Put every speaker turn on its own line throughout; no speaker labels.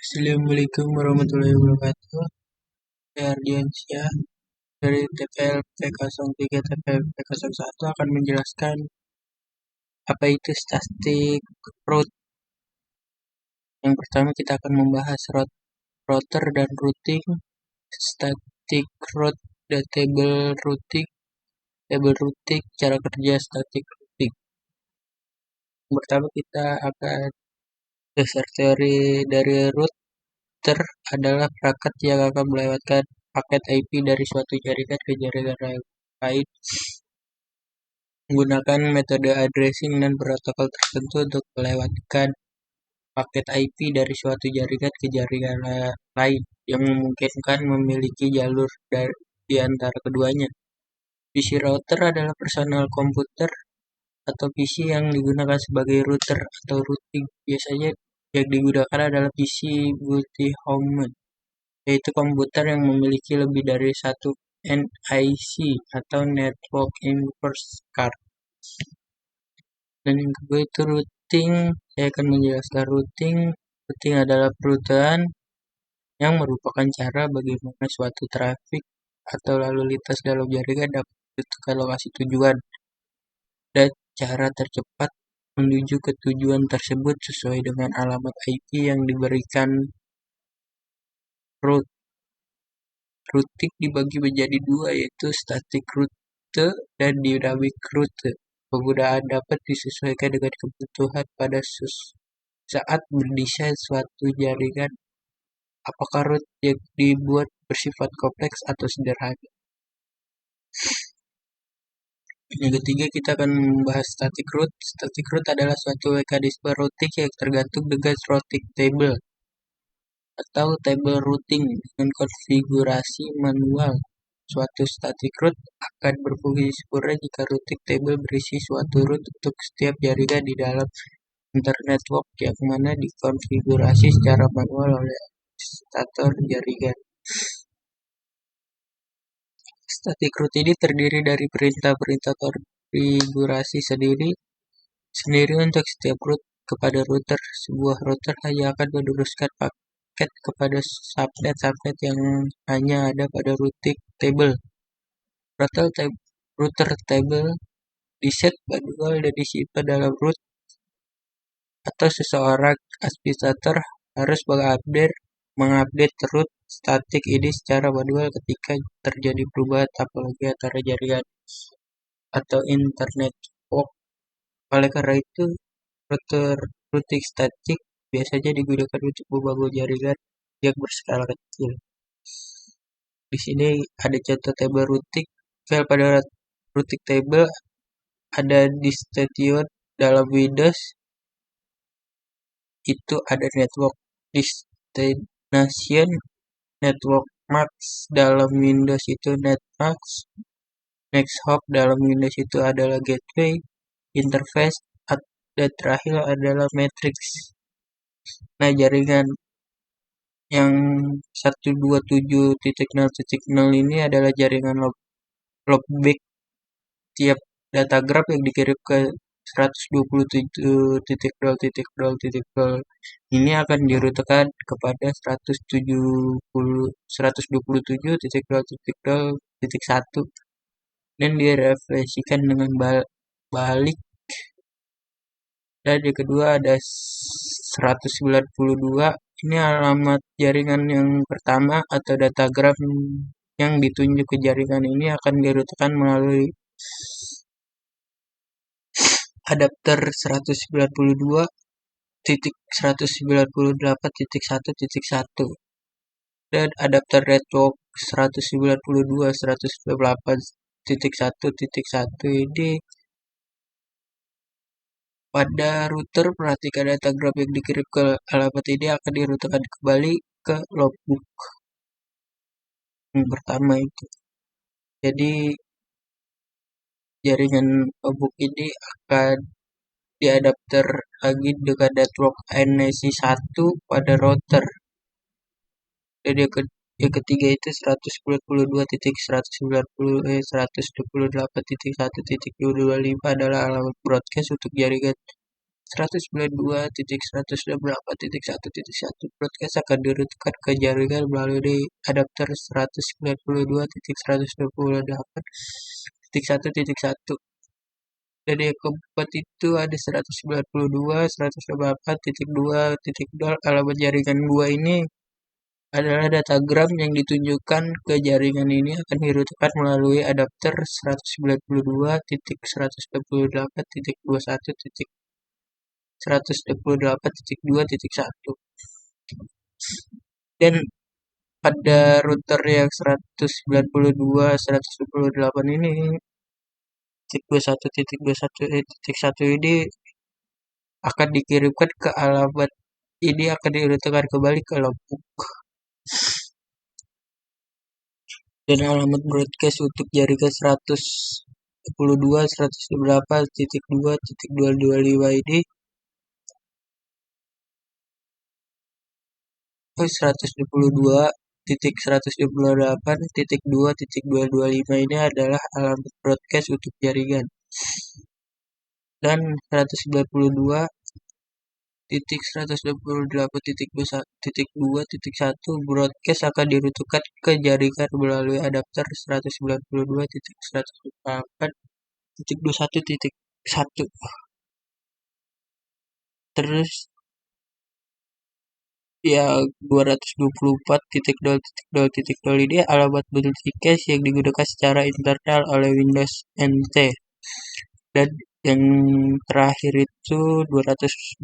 Assalamualaikum warahmatullahi wabarakatuh. Saya Ardiansyah dari TPLP03 TPLP01 akan menjelaskan apa itu static root. Yang pertama kita akan membahas router dan routing, static root dan table routing, cara kerja static routing. Yang pertama kita akan dasar teori dari router adalah perangkat yang akan melewatkan paket IP dari suatu jaringan ke jaringan lain menggunakan metode addressing dan protokol tertentu untuk melewatkan paket IP dari suatu jaringan ke jaringan lain yang memungkinkan memiliki jalur di antara keduanya. PC router adalah personal komputer atau PC yang digunakan sebagai router atau routing. Biasanya yang digunakan adalah PC multi-home, yaitu komputer yang memiliki lebih dari satu NIC atau Network Inverse Card. Dan yang kedua itu routing. Saya akan menjelaskan routing. Routing adalah perutuan yang merupakan cara bagaimana suatu trafik atau lalu lintas dalam jaringan dapat menentukan lokasi tujuan dan cara tercepat menuju ke tujuan tersebut sesuai dengan alamat IP yang diberikan route. Routing dibagi menjadi dua, yaitu static route dan dynamic route. Penggunaan dapat disesuaikan dengan kebutuhan pada saat mendesain suatu jaringan. Apakah route yang dibuat bersifat kompleks atau sederhana? Yang ketiga kita akan membahas static route. Static route adalah suatu mekanisme routing yang tergantung dengan routing table atau table routing dengan konfigurasi manual. Suatu static route akan berfungsi sempurna jika routing table berisi suatu route untuk setiap jaringan di dalam internetwork yang mana dikonfigurasi secara manual oleh administrator jaringan. Static route ini terdiri dari perintah-perintah konfigurasi sendiri untuk setiap route kepada router. Sebuah router hanya akan meneruskan paket kepada subnet yang hanya ada pada routing table. Router table diset manual dan disimpan dalam root, atau seseorang administrator harus mengupdate root static ini secara manual ketika terjadi perubahan topologi antara jaringan atau internet network. Oleh karena itu, routing static biasanya digunakan untuk membangun jaringan yang berskala kecil. Di sini ada contoh table routing. Pada routing table ada destination dalam Windows, itu ada network destination, network mask dalam Windows itu netmask, next hop dalam Windows itu adalah gateway, interface, dan terakhir adalah matrix. Nah, jaringan yang 127.0.0 ini adalah jaringan loopback. Tiap data graph yang dikirim ke 127.0.0 ini akan dirutekan kepada 127.0.0.1 dan direfleksikan dengan balik. Dan yang kedua ada 192. Ini alamat jaringan yang pertama atau data graph yang ditunjuk ke jaringan ini akan dirutekan melalui adapter 192.198.1.1 dan adapter network 192.198.1.1 ini. Pada router, perhatikan data graph yang dikirim ke alamat ini akan dirutekan kembali ke logbook yang pertama itu. Jadi jaringan logbook ini akan diadapter lagi dengan network NIC1 pada router. Dan yang ketiga itu 192.128.1.25 adalah alamat broadcast untuk jaringan 192.168.1.1 broadcast akan dirututkan ke jaringan melalui adapter 192.168.1.1. Dan yang keempat itu ada 192.168.2.0. Alamat jaringan 2 ini adalah datagram yang ditunjukkan ke jaringan ini akan dirututkan melalui adapter 192.168.21.128.2.1. Dan pada router yang 192.168 ini 21.21.1 ini akan dikirimkan ke alamat ini akan dirututkan kembali ke logbook. Dan alamat broadcast untuk jaringan 192.168.2.225 ini 122.128.2.225 ini adalah alamat broadcast untuk jaringan. Dan 192.168.2.1 broadcast akan dirututkan ke jaringan melalui adapter 192.168.21.1. Terus yang 224.0.0.0 ini alamat multicast yang digunakan secara internal oleh Windows NT. Dan yang terakhir itu 225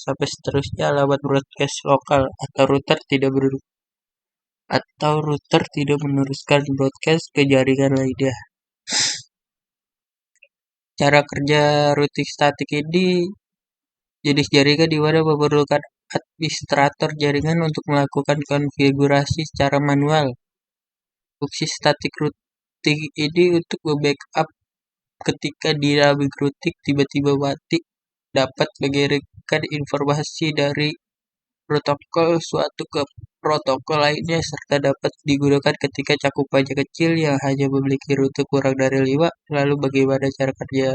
sampai seterusnya alamat broadcast lokal atau router tidak meneruskan broadcast ke jaringan lainnya. Cara kerja routing statik ini jenis jaringan di mana memerlukan administrator jaringan untuk melakukan konfigurasi secara manual. Fungsi static routing ini untuk membackup ketika dynamic routing tiba-tiba mati, dapat mengirimkan informasi dari protokol suatu ke protokol lainnya, serta dapat digunakan ketika cakupannya kecil yang hanya memiliki rute kurang dari 5. Lalu bagaimana cara kerja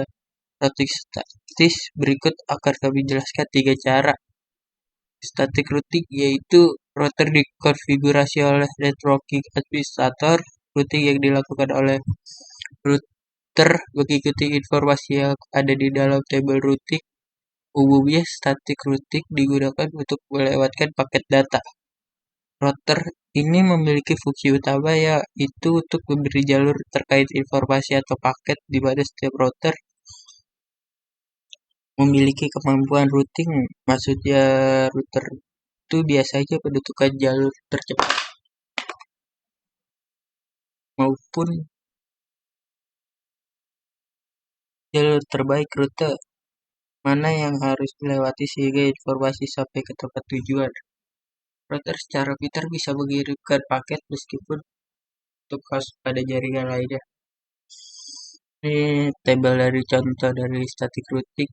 routing statis? Berikut akan kami jelaskan 3 cara static routing, yaitu router dikonfigurasi oleh networking administrator. Routing yang dilakukan oleh router mengikuti informasi yang ada di dalam tabel routing. Umumnya static routing digunakan untuk melewatkan paket data. Router ini memiliki fungsi utama, yaitu untuk memberi jalur terkait informasi atau paket, di mana setiap router memiliki kemampuan routing. Maksudnya router itu biasanya menentukan jalur tercepat maupun jalur terbaik rute mana yang harus dilewati sehingga informasi sampai ke tempat tujuan. Router secara pintar bisa mengirimkan paket meskipun untuk host pada jaringan lainnya. Ini tabel dari contoh dari static routing.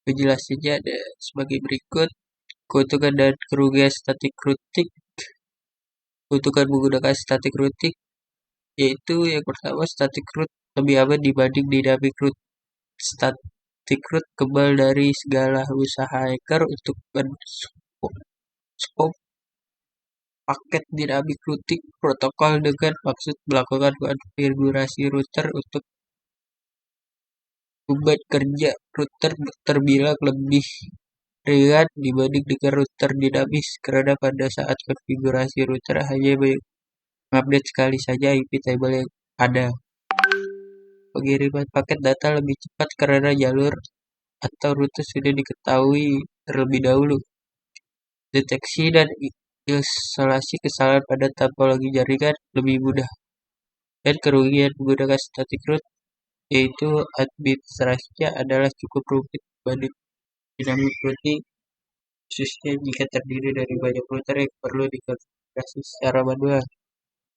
Penjelasannya ada sebagai berikut. Keuntungan dan kerugian static routing. Keuntungan menggunakan static routing yaitu yang pertama, static route lebih aman dibanding dynamic route. Static route kebal dari segala usaha hacker untuk men-spoof paket. Dynamic routing protokol dengan maksud melakukan konfigurasi router untuk beban kerja router terbilang lebih ringan dibanding dengan router dinamis, karena pada saat konfigurasi router hanya mengupdate sekali saja IP table yang ada. Pengiriman paket data lebih cepat karena jalur atau rute sudah diketahui terlebih dahulu. Deteksi dan isolasi kesalahan pada topologi jaringan lebih mudah. Dan kerugian menggunakan static route yaitu administrasinya adalah cukup rumit dibanding dynamic routing, khususnya jika terdiri dari banyak router yang perlu dikonfigurasi secara manual.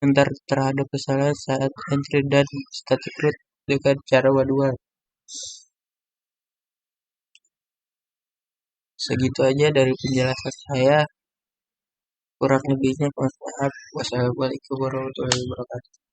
Sementara terhadap kesalahan saat entry dan static route dengan cara manual. Segitu aja dari penjelasan saya. Kurang lebihnya mohon maaf. Wassalamualaikum warahmatullahi wabarakatuh.